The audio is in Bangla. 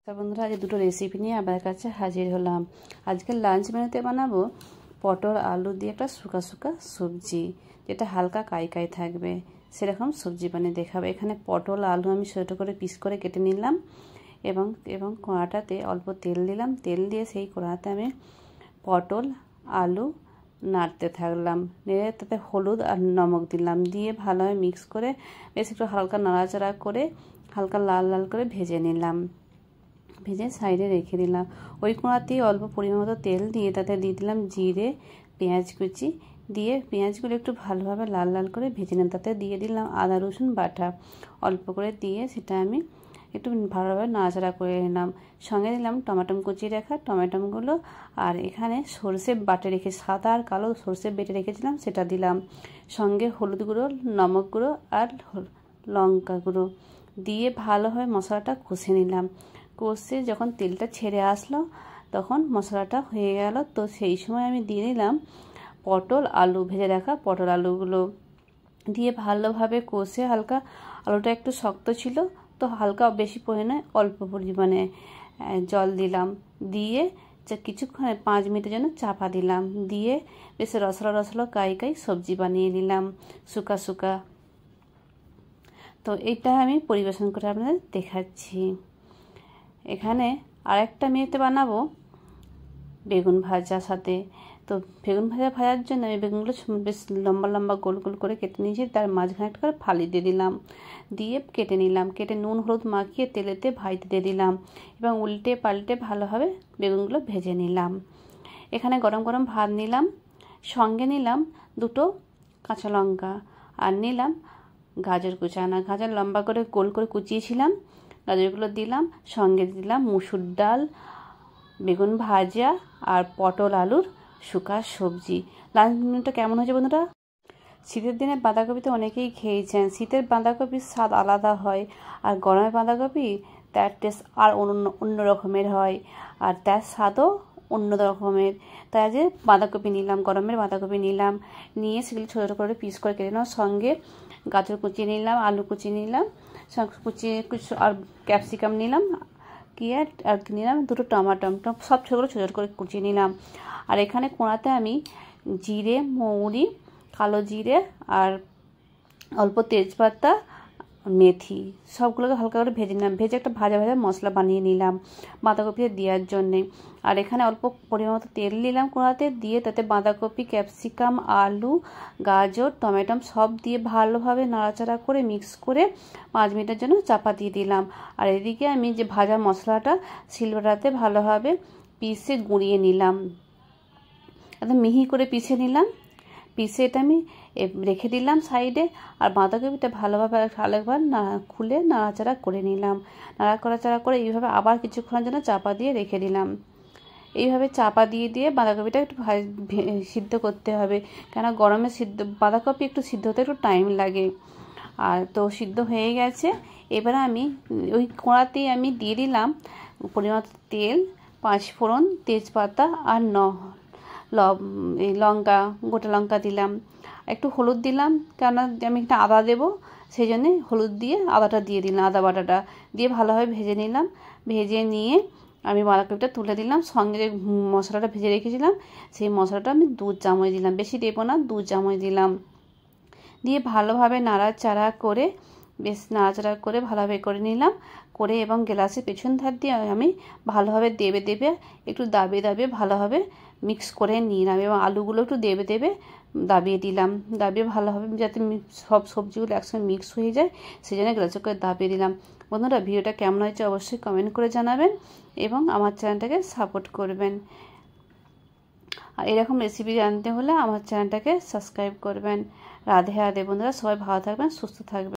বন্ধুরা আজ দুটো রেসিপি নিয়ে আপনাদের কাছে হাজির হলাম। আজকে লাঞ্চ মেনুতে বানাবো পটল আলু দিয়ে একটা শুকা শুকা সবজি, যেটা হালকা কাই থাকবে সেরকম সবজি বানিয়ে দেখাবো। এখানে পটল আলু আমি ছোটো করে পিস করে কেটে নিলাম এবং কড়াটাতে অল্প তেল দিলাম। তেল দিয়ে সেই কড়াতে আমি পটল আলু নাড়তে থাকলাম, নেড়ে তাতে হলুদ আর নমক দিলাম, দিয়ে ভালোভাবে মিক্স করে বেশ একটু হালকা নাড়াচাড়া করে হালকা লাল লাল করে ভেজে নিলাম। ভেজে সাইডে রেখে দিলাম। ওই কড়াতেই অল্প পরিমাণ মতো তেল দিয়ে তাতে দিয়ে দিলাম জিরে, পেঁয়াজ কুচি, দিয়ে পেঁয়াজগুলো একটু ভালোভাবে লাল লাল করে ভেজে নিলাম। তাতে দিয়ে দিলাম আদা রসুন বাটা অল্প করে, দিয়ে সেটা আমি একটু ভালোভাবে নাড়াচাড়া করে নিলাম। সঙ্গে দিলাম টমেটো কুচি রাখা টমেটোগুলো, আর এখানে সর্ষে বাটে রেখে সাদা আর কালো সর্ষে বেটে রেখেছিলাম সেটা দিলাম। সঙ্গে হলুদ গুঁড়ো, নমক গুঁড়ো আর লঙ্কা গুঁড়ো দিয়ে ভালোভাবে মশলাটা কষে নিলাম। কষে যখন তেলটা ছেড়ে আসলো তখন মশলাটা হয়ে গেল। তো সেই সময় আমি দিয়ে দিলাম পটল আলু, ভেজে রাখা পটল আলুগুলো দিয়ে ভালোভাবে কষে, হালকা আলুটা একটু শক্ত ছিল তো হালকা বেশি পরিমাণে অল্প পরিমাণে জল দিলাম, দিয়ে কিছুক্ষণ 5 মিনিটের জন্য চাপা দিলাম, দিয়ে বেশ রসলো কাই সবজি বানিয়ে নিলাম শুকা শুকা। তো এটা আমি পরিবেশন করে আপনাদের দেখাচ্ছি। এখানে আরেকটা মেয়েতে বানাবো বেগুন ভাজা সাথে। তো বেগুন ভাজার জন্য আমি বেগুনগুলো বেশ লম্বা লম্বা গোল গোল করে কেটে নিয়েছি, তার মাঝখানে একটা করে ফালি দিয়ে দিলাম, দিয়ে কেটে নিলাম। কেটে নুন হলুদ মাখিয়ে তেলেতে ভাজতে দিয়ে দিলাম এবং উল্টে পাল্টে ভালোভাবে বেগুনগুলো ভেজে নিলাম। এখানে গরম গরম ভাত নিলাম, সঙ্গে নিলাম 2টো কাঁচা লঙ্কা, আর নিলাম গাজর কুচানো। গাজর লম্বা করে গোল করে কুচিয়েছিলাম, গাজরগুলো দিলাম। সঙ্গে দিলাম মুসুর ডাল, বেগুন ভাজা আর পটল আলুর শুকা সবজি। লাঞ্চ মেনুটা কেমন হয়েছে বন্ধুরা? শীতের দিনে বাঁধাকপি তো অনেকেই খেয়েছেন। শীতের বাঁধাকপির স্বাদ আলাদা হয়, আর গরমের বাঁধাকপি তার টেস্ট আর অন্য রকমের হয়, আর তার স্বাদও অন্য রকমের। তাই যে বাঁধাকপি নিলাম, গরমের বাঁধাকপি নিলাম, নিয়ে সেগুলো ছোটো ছোটো করে পিস করে কেটে নিলাম। সঙ্গে গাজর কুচিয়ে নিলাম, আলু কুচিয়ে নিলাম, কুচিয়ে আর ক্যাপসিকাম নিলাম, আর নিলাম 2টো টমেটো, সব ছোটো ছোটো করে কুচিয়ে নিলাম। আর এখানে কোড়াতে আমি জিরে, মৌরি, কালো জিরে আর অল্প তেজপাতা, মেথি সবগুলোকে হালকা করে ভেজে নিলাম। ভেজে একটা ভাজা মশলা বানিয়ে নিলাম বাঁধাকপিতে দেওয়ার জন্যে। আর এখানে অল্প পরিমাণ মতো তেল দিলাম কড়াতে, দিয়ে তাতে বাঁধাকপি, ক্যাপসিকাম, আলু, গাজর, টমেটো সব দিয়ে ভালোভাবে নাড়াচাড়া করে মিক্স করে 5 মিনিটের জন্য চাপা দিয়ে দিলাম। আর এদিকে আমি যে ভাজা মশলাটা শিলনোড়াতে ভালোভাবে পিষে গুঁড়িয়ে নিলাম, একদম মিহি করে পিষে নিলাম। পিষে এটা আমি রেখে দিলাম সাইডে। আর বাঁধাকপিটা ভালোভাবে আরেকবার খুলে নাড়াচাড়া করে নিলাম। নাড়াচাড়া করে এইভাবে আবার কিছুক্ষণের জন্য চাপা দিয়ে রেখে দিলাম। এইভাবে চাপা দিয়ে বাঁধাকপিটা একটু সিদ্ধ করতে হবে, কেন গরমে বাঁধাকপি একটু সিদ্ধ হতে একটু টাইম লাগে। আর তো সিদ্ধ হয়ে গেছে। এবারে আমি ওই কড়াতেই আমি দিয়ে দিলাম পরিমাণ তেল, 5 ফোড়ন, তেজপাতা আর লঙ্কা, গোটা লঙ্কা দিলাম। একটু হলুদ দিলাম, কেননা আমি একটা আদা দেবো সেই জন্যে হলুদ দিয়ে আদাটা দিয়ে দিলাম, আদা বাটাটা দিয়ে ভালোভাবে ভেজে নিলাম। ভেজে নিয়ে আমি বাঁধাকপিটা তুলে দিলাম। সঙ্গে যে মশলাটা ভেজে রেখেছিলাম সেই মশলাটা আমি 2 চামচ দিলাম, বেশি দেবো না, 2 চামচ দিলাম। দিয়ে ভালোভাবে নাড়াচাড়া করে ভালোভাবে করে নিলাম করে, এবং গ্লাসের পেছন ধার দিয়ে আমি ভালোভাবে দেবে একটু দাবিয়ে ভালোভাবে মিক্স করে নিলাম, এবং আলুগুলো একটু দেবে দাবিয়ে দিলাম। দাবিয়ে ভালোভাবে যাতে সব সবজিগুলো একসঙ্গে মিক্স হয়ে যায় সেই জন্য গ্লাসে করে দাবিয়ে দিলাম। বন্ধুরা ভিডিওটা কেমন হয়েছে অবশ্যই কমেন্ট করে জানাবেন এবং আমার চ্যানেলটাকে সাপোর্ট করবেন। আর এরকম রেসিপি জানতে হলে আমার চ্যানেলটাকে সাবস্ক্রাইব করবেন। রাধে রাধে বন্ধুরা, সবাই ভালো থাকবেন, সুস্থ থাকবেন।